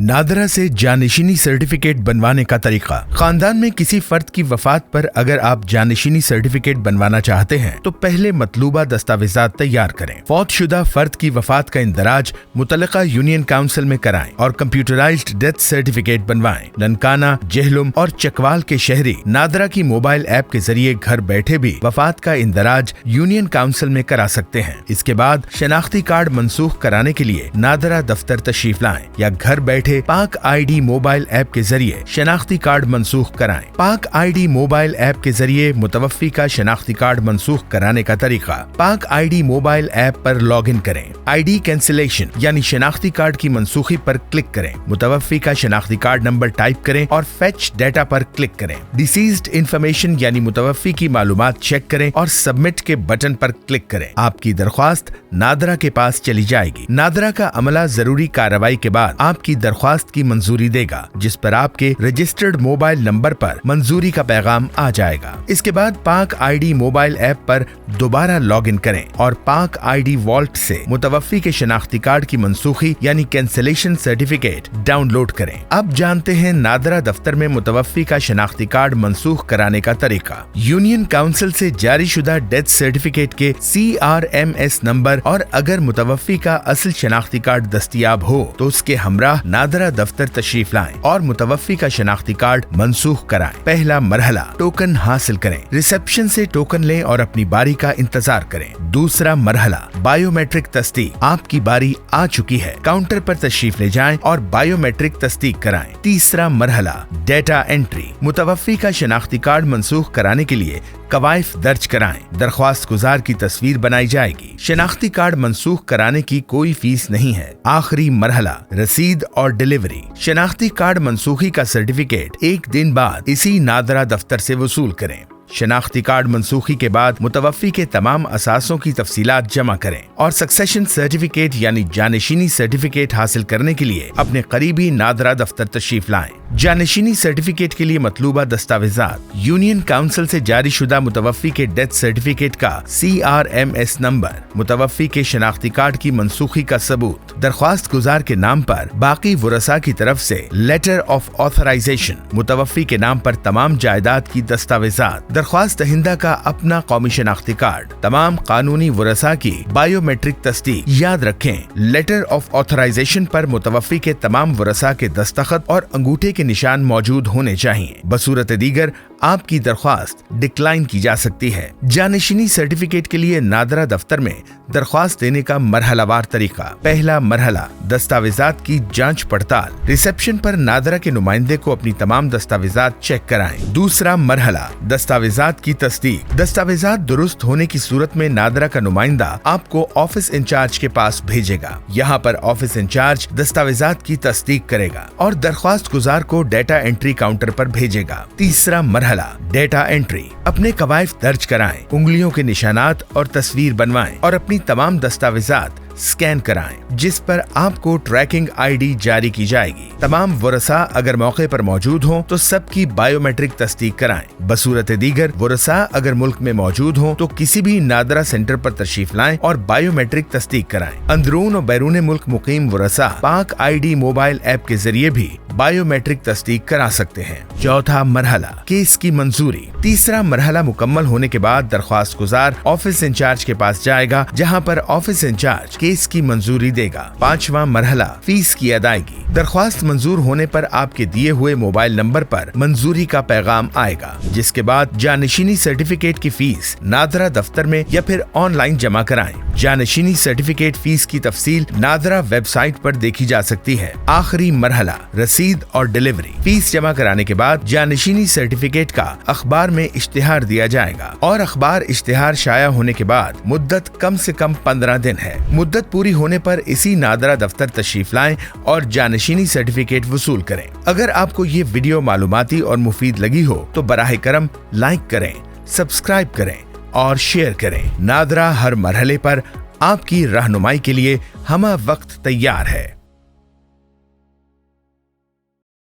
नादरा से जानशीनी सर्टिफिकेट बनवाने का तरीका। खानदान में किसी फर्द की वफात पर अगर आप जानशीनी सर्टिफिकेट बनवाना चाहते हैं तो पहले मतलूबा दस्तावेजात तैयार करें। फौतशुदा फर्द की वफात का इंदराज मुतल्लिका यूनियन काउंसिल में कराएं और कंप्यूटराइज्ड डेथ सर्टिफिकेट बनवाएं। ननकाना, जेहलुम और चकवाल के शहरी नादरा की मोबाइल ऐप के जरिए घर बैठे भी वफात का इंदराज यूनियन काउंसिल में करा सकते हैं। इसके बाद शनाख्ती कार्ड मंसूख कराने के लिए नादरा दफ्तर तशरीफ लाएं या घर बैठे पाक आईडी मोबाइल ऐप के जरिए शनाख्ती कार्ड मंसूख कराएं। पाक आईडी मोबाइल ऐप के जरिए मुतवफ़्फ़ी का शनाख्ती कार्ड मंसूख कराने का तरीका। पाक आईडी मोबाइल ऐप पर लॉग इन करें। आईडी कैंसिलेशन यानी शनाख्ती कार्ड की मंसूखी पर क्लिक करें। मुतवफ़्फ़ी का शनाख्ती कार्ड नंबर टाइप करें और फेच डेटा पर क्लिक करें। डिसीज्ड इंफॉर्मेशन यानी मुतवफ़्फ़ी की मालूमात चेक करें और सबमिट के बटन पर क्लिक करें। आपकी दरख्वास्त नादरा के पास चली जाएगी। नादरा का अमला जरूरी कार्रवाई के बाद आपकी दरख्वास्त की मंजूरी देगा, जिस पर आपके रजिस्टर्ड मोबाइल नंबर पर मंजूरी का पैगाम आ जाएगा। इसके बाद पाक आईडी मोबाइल ऐप पर दोबारा लॉग इन करें और पाक आईडी वॉल्ट से मुतवफ़्फ़ी के शनाख्ती कार्ड की मंसूखी यानी कैंसिलेशन सर्टिफिकेट डाउनलोड करें। अब जानते हैं नादरा दफ्तर में मुतवफ़्फ़ी का शनाख्ती कार्ड मंसूख कराने का तरीका। यूनियन काउंसिल से जारी शुदा डेथ सर्टिफिकेट के CRMS नंबर और अगर मुतवफ़्फ़ी का असल शनाख्ती कार्ड दस्तयाब हो तो उसके हमराह नादरा दफ्तर तशरीफ लाएं और मुतवफ़्फ़ी का शनाख्ती कार्ड मंसूख कराएं। पहला मरहला, टोकन हासिल करें। रिसेप्शन से टोकन लें और अपनी बारी का इंतजार करें। दूसरा मरहला, बायोमेट्रिक तस्दीक। आपकी बारी आ चुकी है, काउंटर पर तशरीफ ले जाएं और बायोमेट्रिक तस्दीक कराएं। तीसरा मरहला, डेटा एंट्री। मुतवफ़्फ़ी का शनाख्ती कार्ड मंसूख कराने के लिए कवायफ दर्ज कराएं। दरख्वास्त गुजार की तस्वीर बनाई जाएगी। शनाख्ती कार्ड मंसूख कराने की कोई फीस नहीं है। आखिरी मरहला, रसीद और डिलीवरी। शनाख्ती कार्ड मंसूखी का सर्टिफिकेट एक दिन बाद इसी नादरा दफ्तर से वसूल करें। शनाख्ती कार्ड मंसूखी के बाद मुतवफ़्फ़ी के तमाम असासों की तफसीलात जमा करें और सक्सेशन सर्टिफिकेट यानी जानशीनी सर्टिफिकेट हासिल करने के लिए अपने करीबी नादरा दफ्तर तशरीफ लाएं। जानशीनी सर्टिफिकेट के लिए मतलूबा दस्तावेजात। यूनियन काउंसिल से जारी शुदा मुतवफ़्फ़ी के डेथ सर्टिफिकेट का CRMS नंबर, मुतवफ़्फ़ी के शनाख्ती कार्ड की मंसूखी का सबूत, दरख्वास्त गुजार के नाम पर बाकी वरसा की तरफ से लेटर ऑफ ऑथराइजेशन, मुतवफ़्फ़ी के नाम पर तमाम जायदाद की दस्तावेजात, दरख्वास्त दहिंदा का अपना कौमी शनाख्ती कार्ड, तमाम कानूनी वरसा की बायोमेट्रिक तस्दीक। याद रखें, लेटर ऑफ ऑथराइजेशन पर मुतवफ़्फ़ी के तमाम वरसा के दस्तखत और अंगूठे के निशान मौजूद होने चाहिए। बसूरत दीगर आपकी दरख्वास्त डिक्लाइन की जा सकती है। जानशीनी सर्टिफिकेट के लिए नादरा दफ्तर में दरख्वास्त देने का मरहलावार तरीका। पहला मरहला, दस्तावेजात की जांच पड़ताल। रिसेप्शन पर नादरा के नुमाइंदे को अपनी तमाम दस्तावेजात चेक कराएं। दूसरा मरहला, दस्तावेजात की तस्दीक। दस्तावेजात दुरुस्त होने की सूरत में नादरा का नुमाइंदा आपको ऑफिस इंचार्ज के पास भेजेगा। यहाँ पर ऑफिस इंचार्ज दस्तावेजात की तस्दीक करेगा और दरख्वास्त गुजार को डेटा एंट्री काउंटर पर भेजेगा। तीसरा मरहला, डेटा एंट्री। अपने कवायफ दर्ज कराएं, उंगलियों के निशानात और तस्वीर बनवाएं और अपनी तमाम दस्तावेजात स्कैन कराएं, जिस पर आपको ट्रैकिंग आईडी जारी की जाएगी। तमाम वरसा अगर मौके पर मौजूद हों तो सबकी बायोमेट्रिक तस्दीक कराएं। बसूरत दीगर वरसा अगर मुल्क में मौजूद हों तो किसी भी नादरा सेंटर पर तशरीफ लाएं और बायोमेट्रिक तस्दीक कराएं। अंदरून और बैरून मुल्क मुकीम वरसा पाक आईडी मोबाइल ऐप के जरिए भी बायोमेट्रिक तस्दीक करा सकते हैं। चौथा मरहला, केस की मंजूरी। तीसरा मरहला मुकम्मल होने के बाद दरख्वास्त गुजार ऑफिस इंचार्ज के पास जाएगा, जहां पर ऑफिस इंचार्ज केस की मंजूरी देगा। पांचवा मरहला, फीस की अदायगी। दरख्वास्त मंजूर होने पर आपके दिए हुए मोबाइल नंबर पर मंजूरी का पैगाम आएगा, जिसके बाद जानशीनी सर्टिफिकेट की फीस नादरा दफ्तर में या फिर ऑनलाइन जमा कराएं। जानशीनी सर्टिफिकेट फीस की तफसील नादरा वेबसाइट पर देखी जा सकती है। आखिरी मरहला, रसीद और डिलीवरी। फीस जमा कराने के बाद जानशीनी सर्टिफिकेट का अखबार में इश्तिहार दिया जाएगा और अखबार इश्तिहार शाया होने के बाद मुद्दत कम से कम 15 दिन है। मुद्दत पूरी होने पर इसी नादरा दफ्तर तशरीफ लाएं और जानशीनी सर्टिफिकेट वसूल करें। अगर आपको ये वीडियो मालूमाती और मुफीद लगी हो तो बराह करम लाइक करें, सब्सक्राइब करें और शेयर करें। नादरा हर मरहले पर आपकी रहनुमाई के लिए हमा वक्त तैयार है।